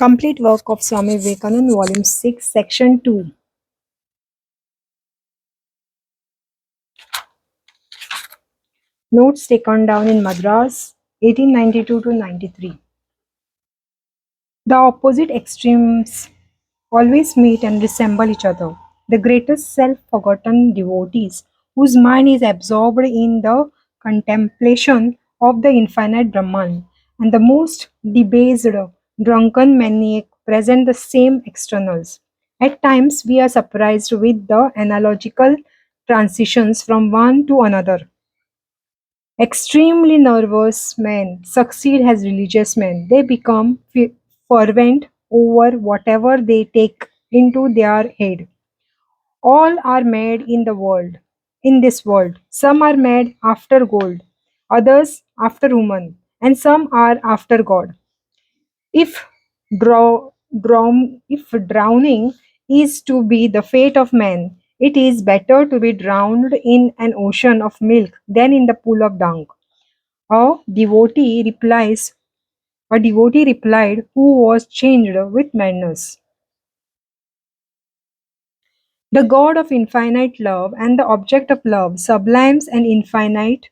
Complete work of Swami Vivekananda, Volume 6, Section 2. Notes taken down in Madras, 1892 to 93. The opposite extremes always meet and resemble each other. The greatest self-forgotten devotees, whose mind is absorbed in the contemplation of the infinite Brahman, and the most debased, drunken maniac present the same externals. At times, we are surprised with the analogical transitions from one to another. Extremely nervous men succeed as religious men. They become fervent over whatever they take into their head. All are made in this world. Some are made after gold, others after woman, and some are after God. If if drowning is to be the fate of man, it is better to be drowned in an ocean of milk than in the pool of dung. A devotee replies a devotee replied, who was changed with madness. The God of infinite love and the object of love, sublimes and infinite,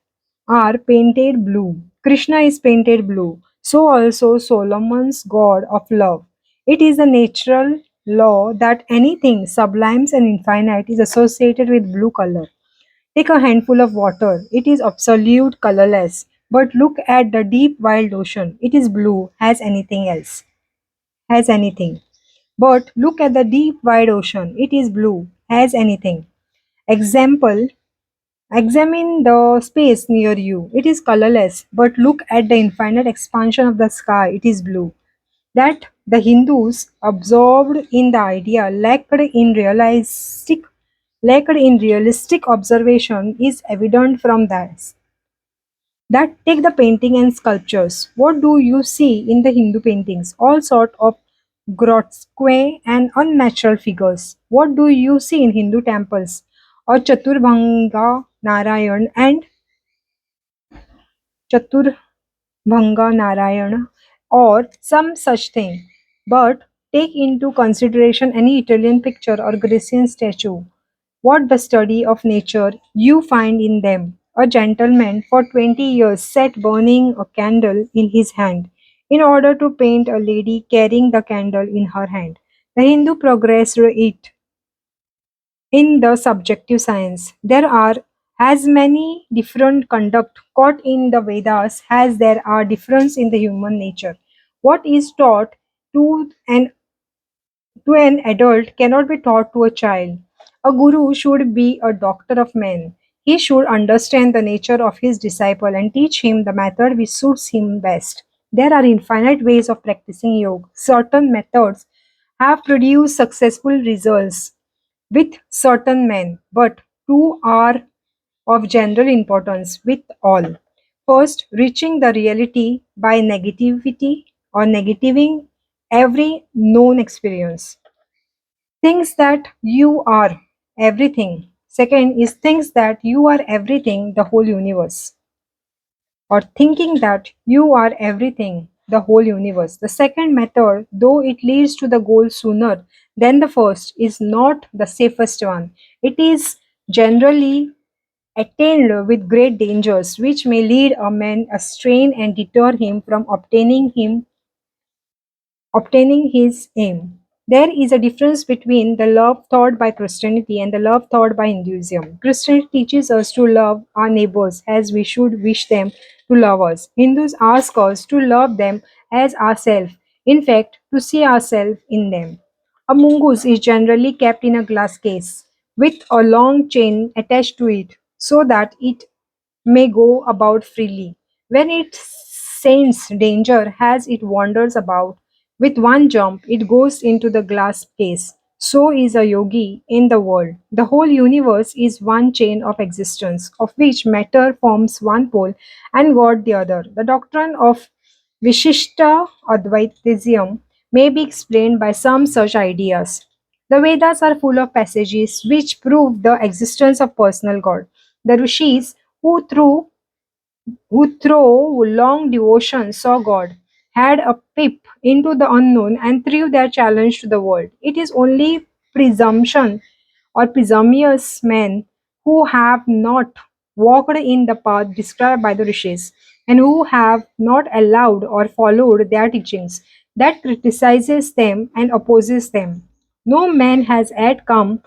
are painted blue. Krishna is painted blue. So also Solomon's God of love. It is a natural law that anything sublimes and infinite is associated with blue color. Take a handful of water. It is absolute colorless. But look at the deep wild ocean. It is blue as anything else. As anything. But look at the deep wide ocean. It is blue as anything. Example. Examine the space near you. It is colorless. But look at the infinite expansion of the sky. It is blue. That the Hindus, absorbed in the idea, lacked in realistic observation is evident from that take the painting and sculptures. What do you see in the Hindu paintings? All sort of grotesque and unnatural figures. What do you see in Hindu temples? Or Chaturbhanga Narayan and Chaturbhanga Narayana or some such thing. But take into consideration any Italian picture or Grecian statue. What the study of nature you find in them. A gentleman for 20 years sat burning a candle in his hand in order to paint a lady carrying the candle in her hand. The Hindu progressed it in the subjective science. There are as many different conduct caught in the Vedas as there are difference in the human nature. What is taught to an adult cannot be taught to a child. A guru should be a doctor of men. He should understand the nature of his disciple and teach him the method which suits him best. There are infinite ways of practicing yoga. Certain methods have produced successful results with certain men, but two are of general importance with all. First, reaching the reality by negativity or negativing every known experience. Thinks that you are everything. Second is thinks that you are everything, the whole universe, or thinking that you are everything, the whole universe. The second method, though it leads to the goal sooner than the first, is not the safest one. It is generally attained with great dangers, which may lead a man astray and deter him from obtaining his aim. There is a difference between the love taught by Christianity and the love taught by Hinduism. Christianity teaches us to love our neighbors as we should wish them to love us. Hindus ask us to love them as ourselves, in fact, to see ourselves in them. A mongoose is generally kept in a glass case with a long chain attached to it so that it may go about freely. When it scents danger as it wanders about, with one jump it goes into the glass case. So is a yogi in the world. The whole universe is one chain of existence, of which matter forms one pole and God the other. The doctrine of Vishishta Advaitism may be explained by some such ideas. The Vedas are full of passages which prove the existence of personal God. The rishis who through long devotion saw God had a peep into the unknown and threw their challenge to the world. It is only presumption or presumptuous men who have not walked in the path described by the rishis and who have not allowed or followed their teachings that criticizes them and opposes them. No man has yet come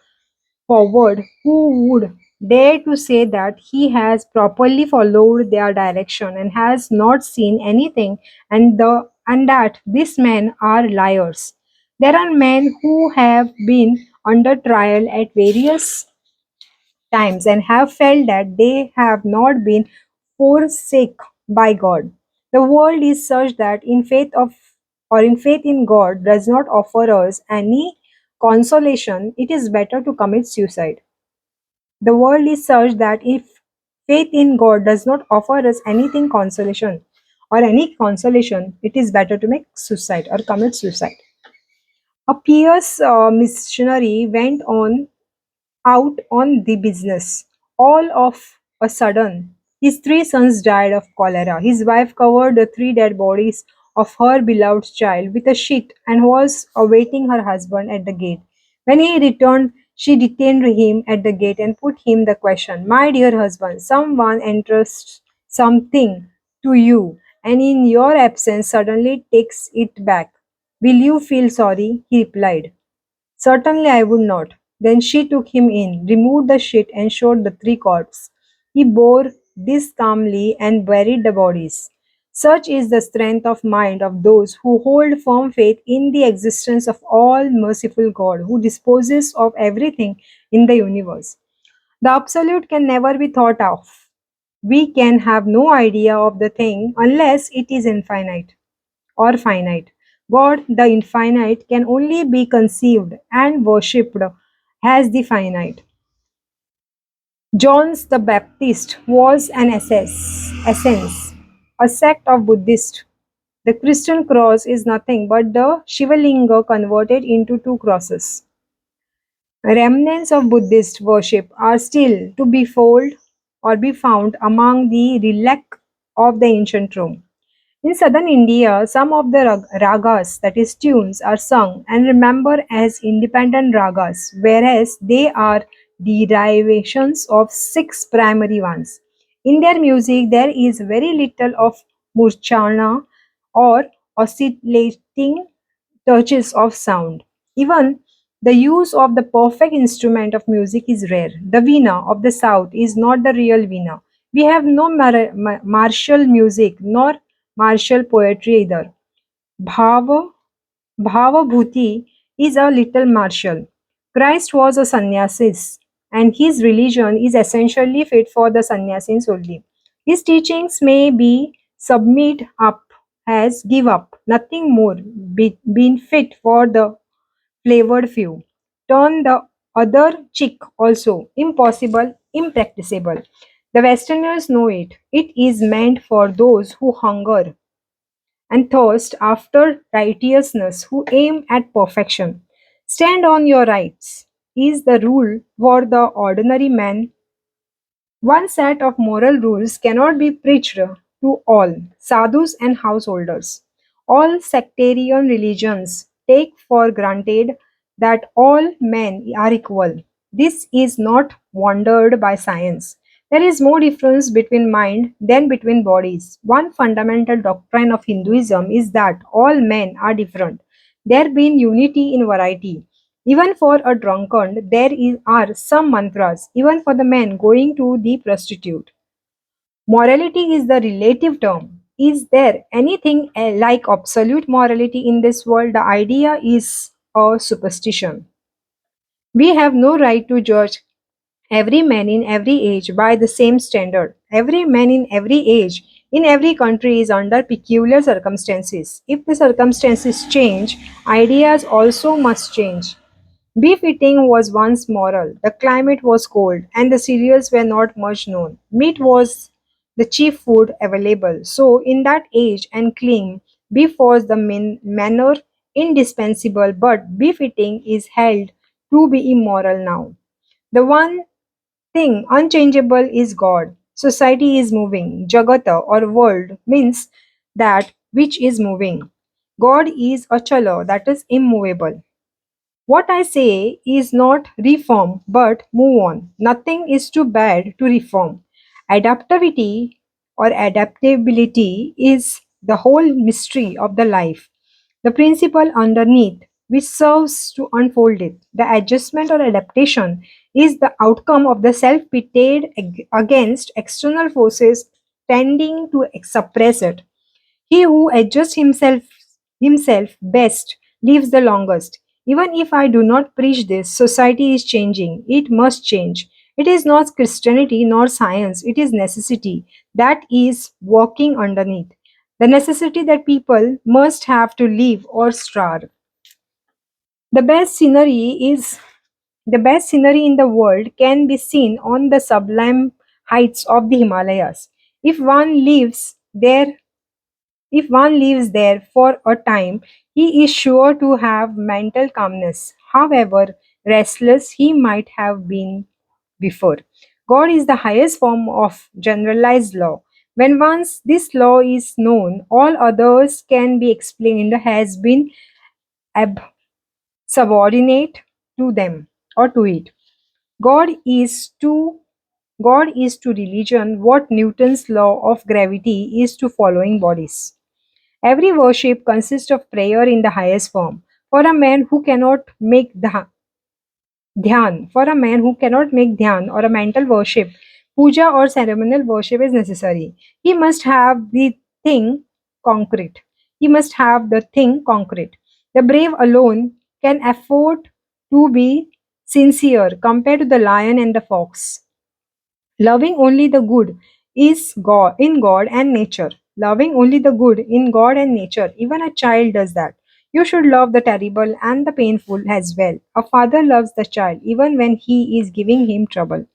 forward who would dare to say that he has properly followed their direction and has not seen anything and that these men are liars. There are men who have been under trial at various times and have felt that they have not been forsaken by God. The world is such that in faith in God does not offer us any consolation, it is better to commit suicide. The world is such that if faith in God does not offer us anything consolation or any consolation, it is better to make suicide or commit suicide. A pious missionary went on out on the business. All of a sudden, his three sons died of cholera. His wife covered the three dead bodies of her beloved child with a sheet and was awaiting her husband at the gate. When he returned, she detained him at the gate and put him the question, "My dear husband, someone entrusts something to you, and in your absence suddenly takes it back. Will you feel sorry?" He replied, "Certainly I would not." Then she took him in, removed the sheet, and showed the three corpses. He bore this calmly and buried the bodies. Such is the strength of mind of those who hold firm faith in the existence of all merciful God who disposes of everything in the universe. The absolute can never be thought of. We can have no idea of the thing unless it is infinite or finite. God, the infinite, can only be conceived and worshipped as the finite. John the Baptist was an essence, a sect of Buddhist. The Christian cross is nothing but the Shivalinga converted into two crosses. Remnants of Buddhist worship are still to be found among the relics of the ancient Rome. In southern India, some of the ragas, that is tunes, are sung and remembered as independent ragas, whereas they are derivations of six primary ones. In their music, there is very little of murchana or oscillating touches of sound. Even the use of the perfect instrument of music is rare. The veena of the south is not the real veena. We have no martial music nor martial poetry either. Bhava, Bhavabhuti is a little martial. Christ was a sannyasis, and his religion is essentially fit for the sannyasis only. His teachings may be submit up as give up, nothing more, been fit for the flavored few. Turn the other cheek also, impossible, impracticable. The Westerners know it. It is meant for those who hunger and thirst after righteousness, who aim at perfection. Stand on your rights is the rule for the ordinary man. One set of moral rules cannot be preached to all, sadhus and householders. All sectarian religions take for granted that all men are equal. This is not wondered by science. There is more difference between mind than between bodies. One fundamental doctrine of Hinduism is that all men are different. There being unity in variety. Even for a drunkard, are some mantras, even for the man going to the prostitute. Morality is the relative term. Is there anything like absolute morality in this world? The idea is a superstition. We have no right to judge every man in every age by the same standard. Every man in every age, in every country, is under peculiar circumstances. If the circumstances change, ideas also must change. Beef eating was once moral. The climate was cold, and the cereals were not much known. Meat was the chief food available. So, in that age and clime, beef was the manner indispensable, but beef eating is held to be immoral now. The one thing unchangeable is God. Society is moving. Jagata or world means that which is moving. God is achala, that is immovable. What I say is not reform, but move on. Nothing is too bad to reform. Adaptivity or adaptability is the whole mystery of the life, the principle underneath which serves to unfold it. The adjustment or adaptation is the outcome of the self pitted against external forces tending to suppress it. He who adjusts himself best lives the longest. Even if I do not preach this, society is changing. It must change. It is not Christianity nor science, it is necessity that is working underneath. The necessity that people must have to live or starve. The best scenery is the best scenery in the world can be seen on the sublime heights of the Himalayas. If one lives there If one lives there for a time, he is sure to have mental calmness, however restless he might have been before. God is the highest form of generalized law. When once this law is known, all others can be explained as being ab- subordinate to them or to it. God is to God is to religion what Newton's law of gravity is to following bodies. Every worship consists of prayer in the highest form. For a man who cannot make for a man who cannot make dhyan or a mental worship, puja or ceremonial worship is necessary. He must have the thing concrete. He must have the thing concrete. The brave alone can afford to be sincere compared to the lion and the fox. Loving only the good is God in God and nature. Loving only the good in God and nature. Even a child does that. You should love the terrible and the painful as well. A father loves the child even when he is giving him trouble.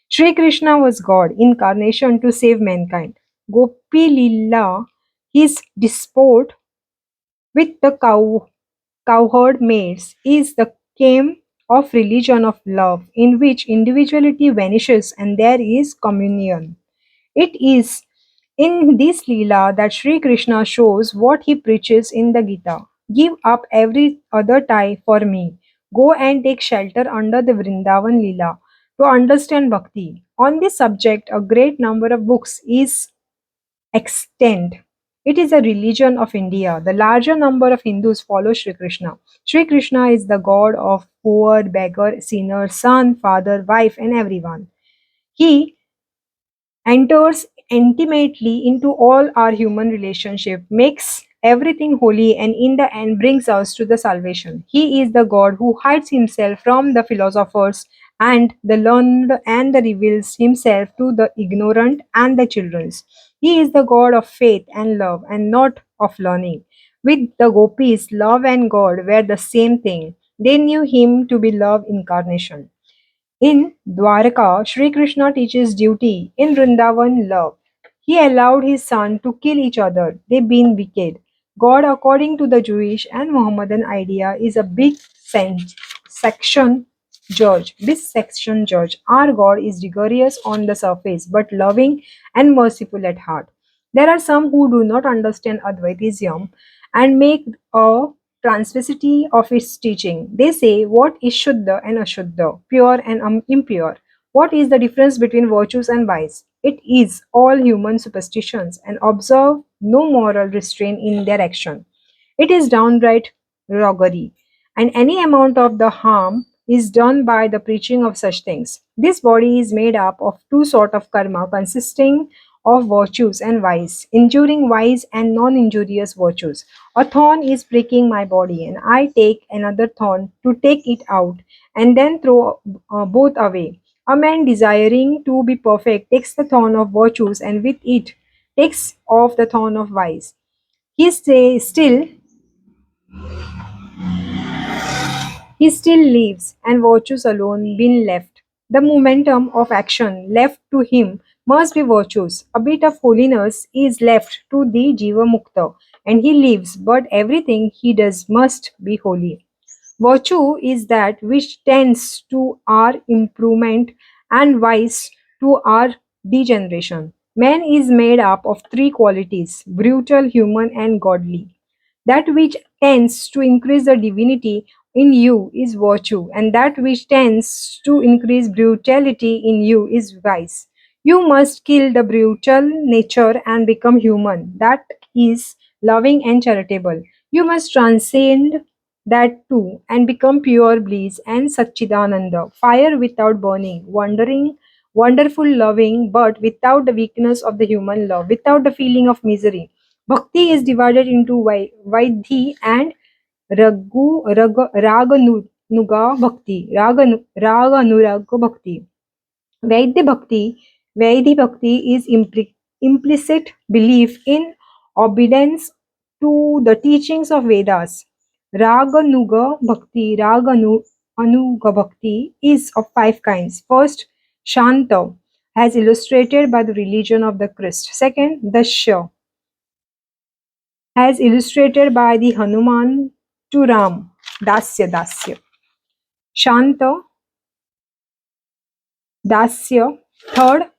Sri Krishna was God, incarnation to save mankind. Gopi Lila, his disport with the cowherd maids, is the game of religion of love in which individuality vanishes and there is communion. It is in this Leela that Sri Krishna shows what he preaches in the Gita. Give up every other tie for me. Go and take shelter under the Vrindavan Leela to understand bhakti. On this subject, a great number of books is extant. It is a religion of India. The larger number of Hindus follow Sri Krishna. Sri Krishna is the god of poor, beggar, sinner, son, father, wife, and everyone. He enters intimately into all our human relationship, makes everything holy, and in the end brings us to the salvation. He is the God who hides himself from the philosophers and the learned and the reveals himself to the ignorant and the children. He is the God of faith and love and not of learning. With the gopis, love and God were the same thing. They knew him to be love incarnation. In Dwarka, Sri Krishna teaches duty. In Vrindavan, love. He allowed his son to kill each other. They being wicked. God, according to the Jewish and Mohammedan idea, is a section big section judge. Our God is rigorous on the surface, but loving and merciful at heart. There are some who do not understand Advaitism and make a transvesity of its teaching. They say what is Shuddha and Ashuddha, pure and impure. What is the difference between virtues and vice? It is all human superstitions and observe no moral restraint in their action. It is downright roguery, and any amount of the harm is done by the preaching of such things. This body is made up of two sort of karma consisting of virtues and vice, injuring vice and non-injurious virtues. A thorn is pricking my body, and I take another thorn to take it out and then throw both away. A man desiring to be perfect takes the thorn of virtues and with it takes off the thorn of vice. He still lives, and virtues alone been left. The momentum of action left to him must be virtues. A bit of holiness is left to the Jiva Mukta, and he lives, but everything he does must be holy. Virtue is that which tends to our improvement, and vice to our degeneration. Man is made up of three qualities: brutal, human, and godly. That which tends to increase the divinity in you is virtue, and that which tends to increase brutality in you is vice. You must kill the brutal nature and become human. That is loving and charitable. You must transcend that too and become pure bliss and Satchidananda, fire without burning, wandering, wonderful loving, but without the weakness of the human love, without the feeling of misery. Bhakti is divided into Vaidhi and Raganuga Bhakti. Raganuraga Bhakti. Vaidhi Bhakti, Vaidhi Bhakti is implicit belief in obedience to the teachings of Vedas. Anuga Bhakti is of five kinds. First, Shanta, as illustrated by the religion of the Christ. Second, Dasya, as illustrated by the Hanuman to Ram. Dasya. Shanta, Dasya. Third,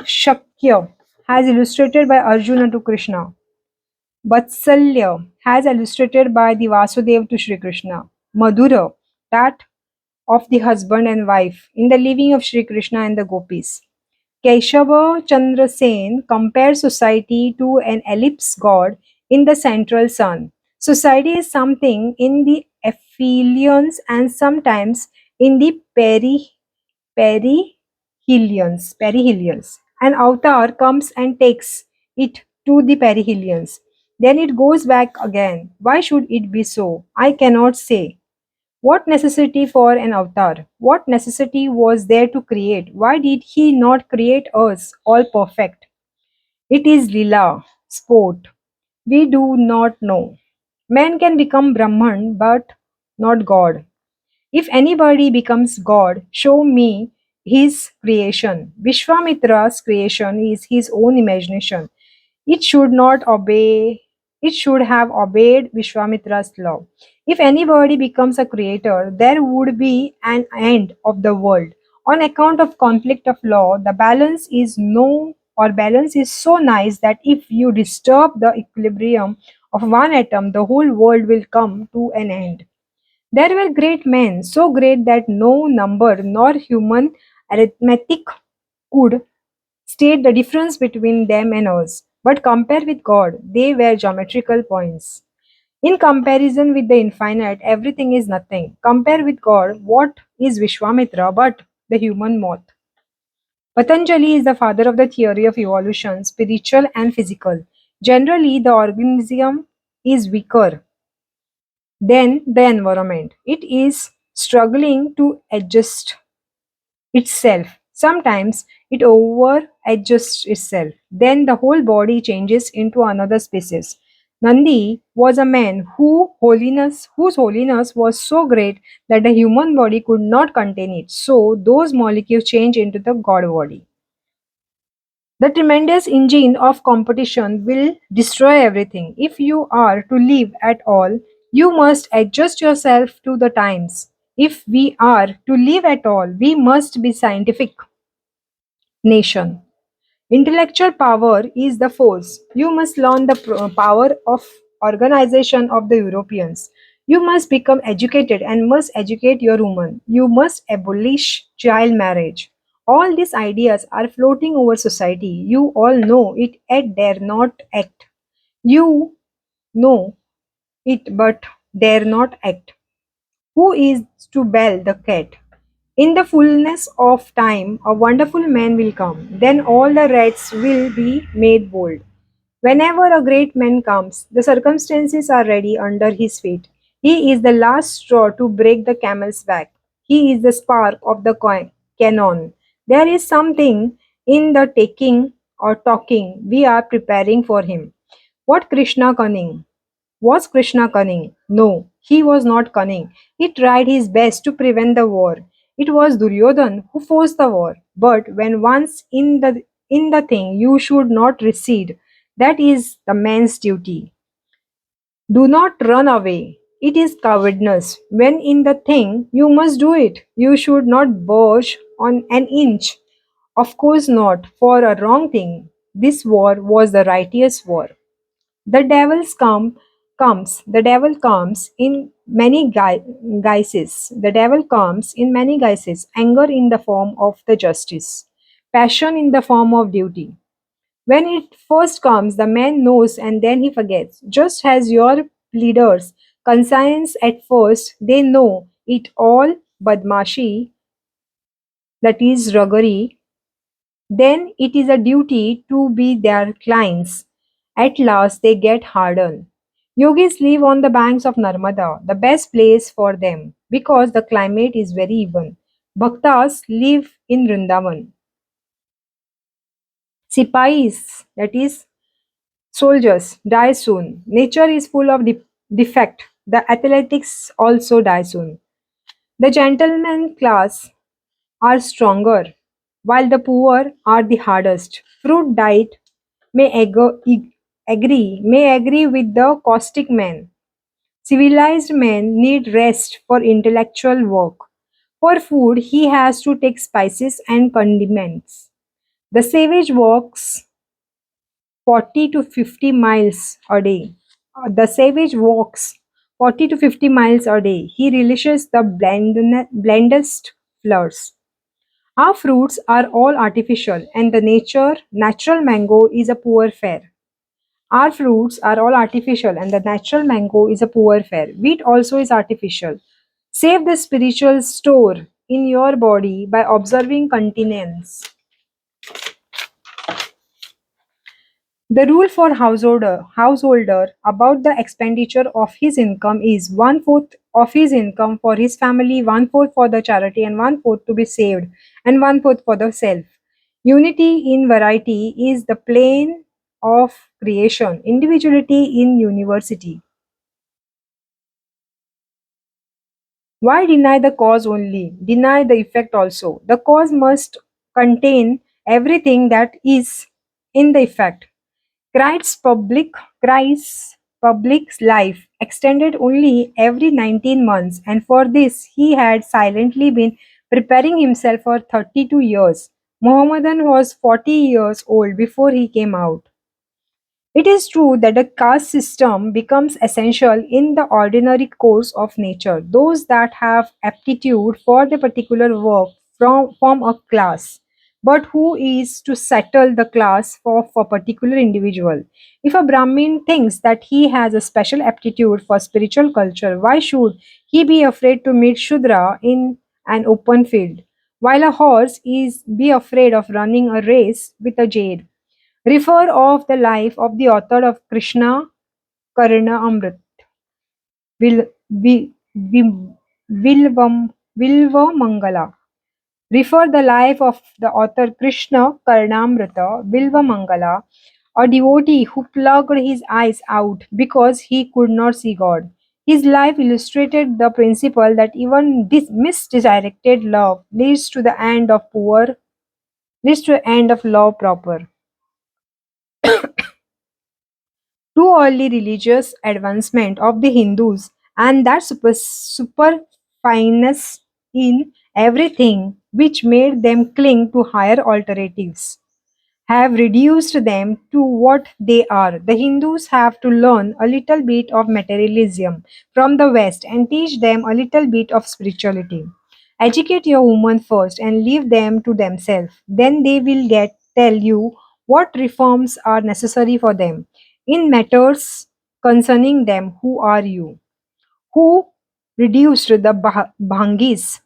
Shakya, as illustrated by Arjuna to Krishna. Vatsalya, as illustrated by the Vasudev to Sri Krishna. Madhura, that of the husband and wife in the living of Sri Krishna and the gopis. Keshava Chandra Sen compares society to an ellipse god in the central sun. Society is something in the aphelions and sometimes in the perihelions. An avatar comes and takes it to the perihelions. Then it goes back again. Why should it be so? I cannot say. What necessity for an avatar? What necessity was there to create? Why did he not create us all perfect? It is lila, sport. We do not know. Man can become Brahman but not God. If anybody becomes God, show me his creation. Vishwamitra's creation is his own imagination. It should not obey, it should have obeyed Vishwamitra's law. If anybody becomes a creator, there would be an end of the world. On account of conflict of law, the balance is so nice that if you disturb the equilibrium of one atom, the whole world will come to an end. There were great men, so great that no number nor human arithmetic could state the difference between them and us. But compare with God, they were geometrical points. In comparison with the infinite, everything is nothing. Compare with God, what is Vishwamitra but the human moth? Patanjali is the father of the theory of evolution, spiritual and physical. Generally, the organism is weaker than the environment. It is struggling to adjust itself. Sometimes it over adjusts itself. Then the whole body changes into another species. Nandi was a man whose holiness was so great that the human body could not contain it. So those molecules change into the God body. The tremendous engine of competition will destroy everything. If you are to live at all, you must adjust yourself to the times. If we are to live at all, we must be scientific nation. Intellectual power is the force. You must learn the power of organization of the Europeans. You must become educated and must educate your woman. You must abolish child marriage. All these ideas are floating over society. You all know it and dare not act. You know it but dare not act. Who is to bell the cat? In the fullness of time, a wonderful man will come. Then all the rats will be made bold. Whenever a great man comes, the circumstances are ready under his feet. He is the last straw to break the camel's back. He is the spark of the cannon. There is something in the taking or talking we are preparing for him. What Krishna cunning? Was Krishna cunning? No, he was not cunning. He tried his best to prevent the war. It was Duryodhan who forced the war. But when once in the thing, you should not recede. That is the man's duty. Do not run away. It is cowardice. When in the thing, you must do it. You should not budge on an inch Of course not, for a wrong thing. This war was the righteous war. The devil comes in many guises. The devil comes in many guises. Anger in the form of the justice, passion in the form of duty. When it first comes, the man knows and then he forgets. Just as your leaders' conscience at first, they know it all badmashi, that is ruggery, then it is a duty to be their clients. At last they get hardened. Yogis live on the banks of Narmada, the best place for them, because the climate is very even. Bhaktas live in Vrindavan. Sipais, that is soldiers, die soon. Nature is full of defect. The athletics also die soon. The gentleman class are stronger, while the poor are the hardest. Fruit diet may agree with the caustic man. Civilized men need rest for intellectual work. For food, he has to take spices and condiments. The savage walks 40 to 50 miles a day. The savage walks 40 to 50 miles a day. He relishes the blandest flowers. Our fruits are all artificial, and the natural mango is a poor fare. Our fruits are all artificial, and the natural mango is a poor fare. Wheat also is artificial. Save the spiritual store in your body by observing continence. The rule for householder about the expenditure of his income is one-fourth of his income for his family, one-fourth for the charity, and one-fourth to be saved, and one-fourth for the self. Unity in variety is the plane of creation, individuality in university. Why deny the cause only? Deny the effect also. The cause must contain everything that is in the effect. Christ's public's life extended only every 19 months, and for this he had silently been preparing himself for 32 years. Mohammedan was 40 years old before he came out. It is true that the caste system becomes essential in the ordinary course of nature. Those that have aptitude for the particular work form a class. But who is to settle the class for particular individual? If a Brahmin thinks that he has a special aptitude for spiritual culture, why should he be afraid to meet Shudra in an open field? While a horse is be afraid of running a race with a jade. Refer of the life of the author of Krishna Karna Amrit. Vil, vi, vi, Vilva Mangala. Refer the life of the author Krishna Karnamrita Vilva Mangala, a devotee who plucked his eyes out because he could not see God. His life illustrated the principle that even this misdirected love leads to the end of love proper. Too early religious advancement of the Hindus and that superfineness in everything which made them cling to higher alternatives have reduced them to what they are. The Hindus have to learn a little bit of materialism from the West and teach them a little bit of spirituality. Educate your women first and leave them to themselves. Then they will tell you what reforms are necessary for them. In matters concerning them, who are you? Who reduced the Bhangis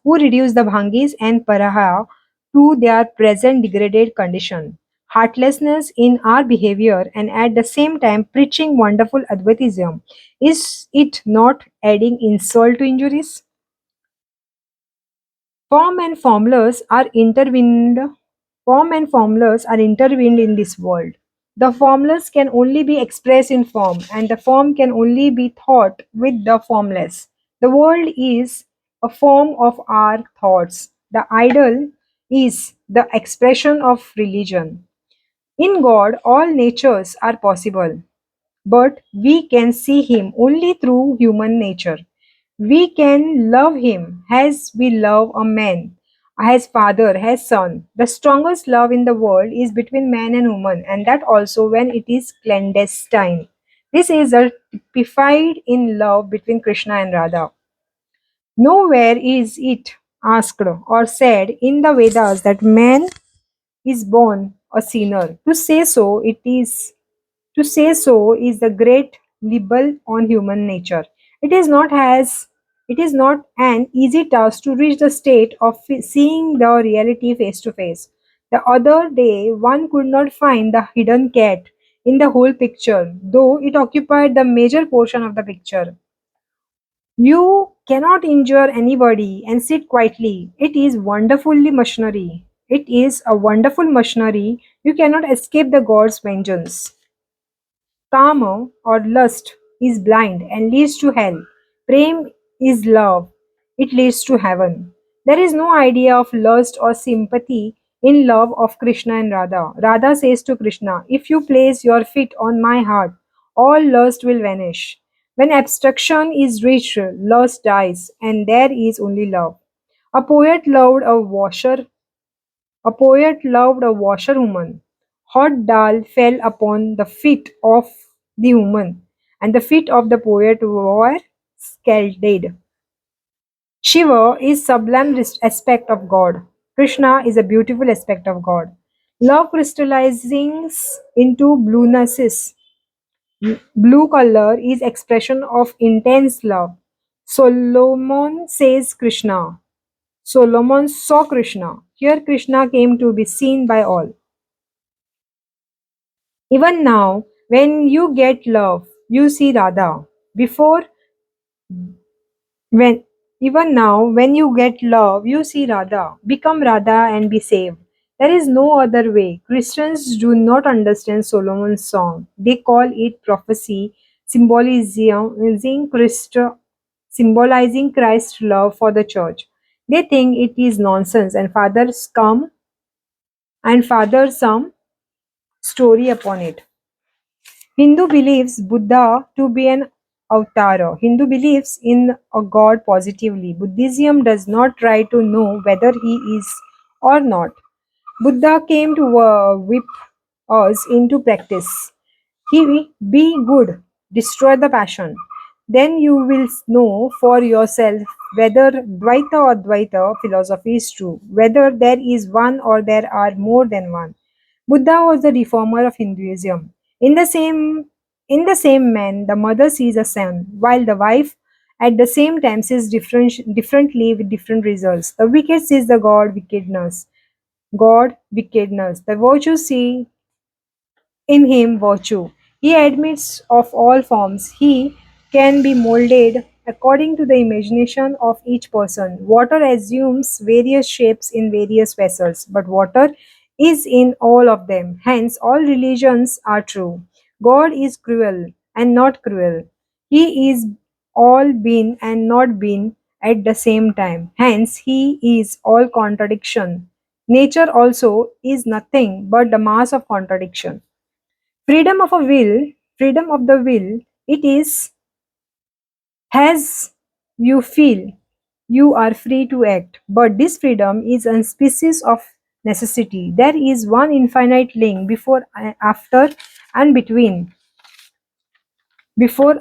and Paraha to their present degraded condition. Heartlessness in our behavior and at the same time preaching wonderful Advaitism. Is it not adding insult to injuries? Form and formulas are intervened. Form and formulas are intervened in this world. The formulas can only be expressed in form, and the form can only be thought with the formless. The world is a form of our thoughts. The idol is the expression of religion. In God, all natures are possible, but we can see Him only through human nature. We can love Him as we love a man. has father, has son. The strongest love in the world is between man and woman, and that also when it is clandestine. This is a typified in love between Krishna and Radha. Nowhere is it asked or said in the Vedas that man is born a sinner. To say so is the great libel on human nature. It is not as it is not an easy task to reach the state of seeing the reality face to face. The other day one could not find the hidden cat in the whole picture, though it occupied the major portion of the picture. You cannot injure anybody and sit quietly. It is wonderfully machinery. It is a wonderful machinery. You cannot escape the God's vengeance. Kama or lust is blind and leads to hell. Prem is love. It leads to heaven. There is no idea of lust or sympathy in love of Krishna and Radha. Radha says to Krishna, if you place your feet on my heart, all lust will vanish. When abstraction is reached, lust dies, and there is only love. A poet loved a washer a poet loved a washerwoman. Hot dal fell upon the feet of the woman, and the feet of the poet were scalded. Shiva is sublime aspect of God. Krishna is a beautiful aspect of God. Love crystallizes into bluenesses. Blue color is expression of intense love. Solomon says Krishna. Solomon saw Krishna. Here Krishna came to be seen by all. Even now, when you get love, you see Radha. Before when Even now, when you get love, you see Radha. Become Radha and be saved. There is no other way. Christians do not understand Solomon's song. They call it prophecy, symbolizing Christ's love for the church. They think it is nonsense and father some story upon it. Hindu believes Buddha to be an avatar. Hindu believes in a God positively. Buddhism does not try to know whether he is or not. Buddha came to whip us into practice. He be good, destroy the passion. Then you will know for yourself whether Dvaita or Dvaita philosophy is true, whether there is one or there are more than one. Buddha was the reformer of Hinduism. In the same man, the mother sees a son, while the wife at the same time sees differently with different results. The wicked sees the God wickedness. The virtue see in him virtue. He admits of all forms. He can be molded according to the imagination of each person. Water assumes various shapes in various vessels, but water is in all of them. Hence, all religions are true. God is cruel and not cruel. He is all being and not being at the same time. Hence, he is all contradiction. Nature also is nothing but the mass of contradiction. Freedom of the will, it is as you feel, you are free to act. But this freedom is a species of necessity. There is one infinite link and between,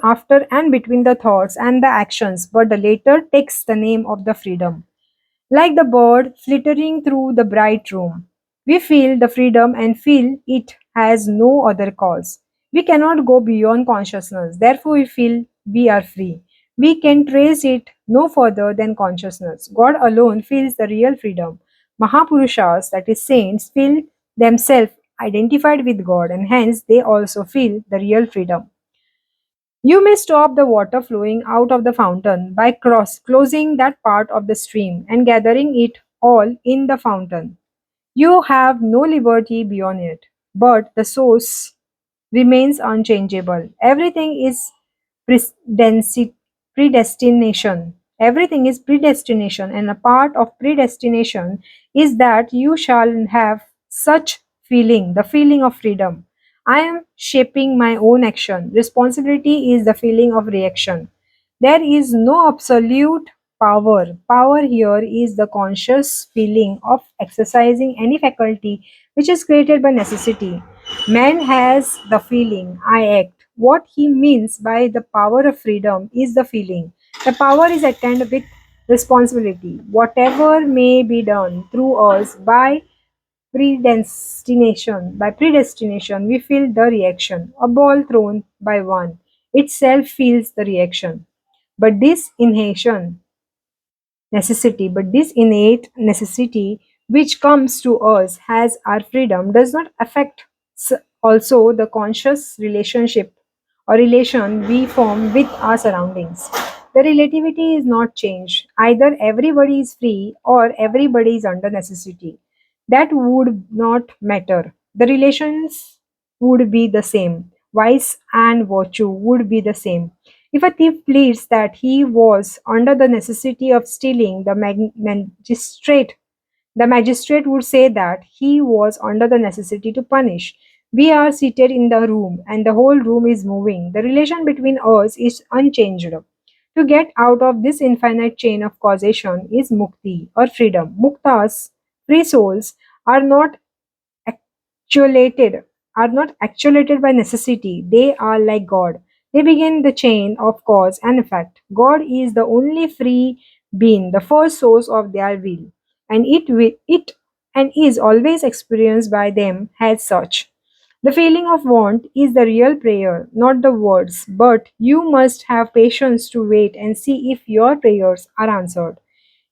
after, and between the thoughts and the actions, but the latter takes the name of the freedom. Like the bird flittering through the bright room, we feel the freedom and feel it has no other cause. We cannot go beyond consciousness, therefore, we feel we are free. We can trace it no further than consciousness. God alone feels the real freedom. Mahapurushas, that is, saints, feel themselves identified with God and hence they also feel the real freedom. You may stop the water flowing out of the fountain by closing that part of the stream and gathering it all in the fountain. You have no liberty beyond it, but the source remains unchangeable. Everything is predestination. Everything is predestination, and a part of predestination is that you shall have such feeling, the feeling of freedom. I am shaping my own action. Responsibility is the feeling of reaction. There is no absolute power. Power here is the conscious feeling of exercising any faculty which is created by necessity. Man has the feeling, I act. What he means by the power of freedom is the feeling. The power is attended with responsibility. Whatever may be done through us by predestination, we feel the reaction. A ball thrown by one itself feels the reaction. But this innate necessity which comes to us as our freedom does not affect also the conscious relationship or relation we form with our surroundings. The relativity is not changed. Either everybody is free or everybody is under necessity. That would not matter. The relations would be the same. Vice and virtue would be the same. If a thief pleads that he was under the necessity of stealing, the magistrate would say that he was under the necessity to punish. We are seated in the room and the whole room is moving. The relation between us is unchanged. To get out of this infinite chain of causation is mukti or freedom. Muktas, free souls, are not actuated actuated by necessity. They are like God. They begin the chain of cause and effect. God is the only free being, the first source of their will, and it and is always experienced by them as such. The feeling of want is the real prayer, not the words, but you must have patience to wait and see if your prayers are answered.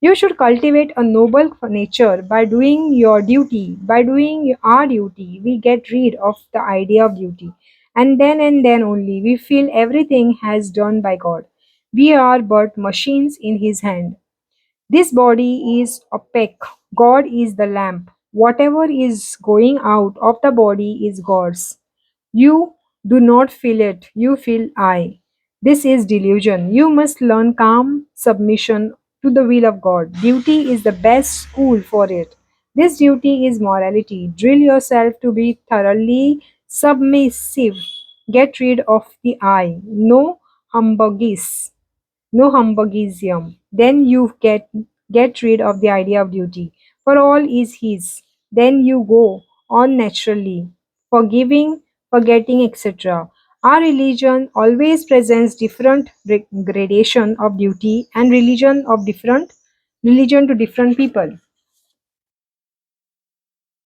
You should cultivate a noble nature by doing your duty. By doing our duty, we get rid of the idea of duty. And then only, we feel everything has done by God. We are but machines in His hand. This body is opaque. God is the lamp. Whatever is going out of the body is God's. You do not feel it, you feel I. This is delusion. You must learn calm submission to the will of God. Duty is the best school for it. This duty is morality. Drill yourself to be thoroughly submissive. Get rid of the I. No humbugism. Then you get rid of the idea of duty. For all is His. Then you go on naturally, forgiving, forgetting, etc. Our religion always presents different gradation of duty and religion to different people.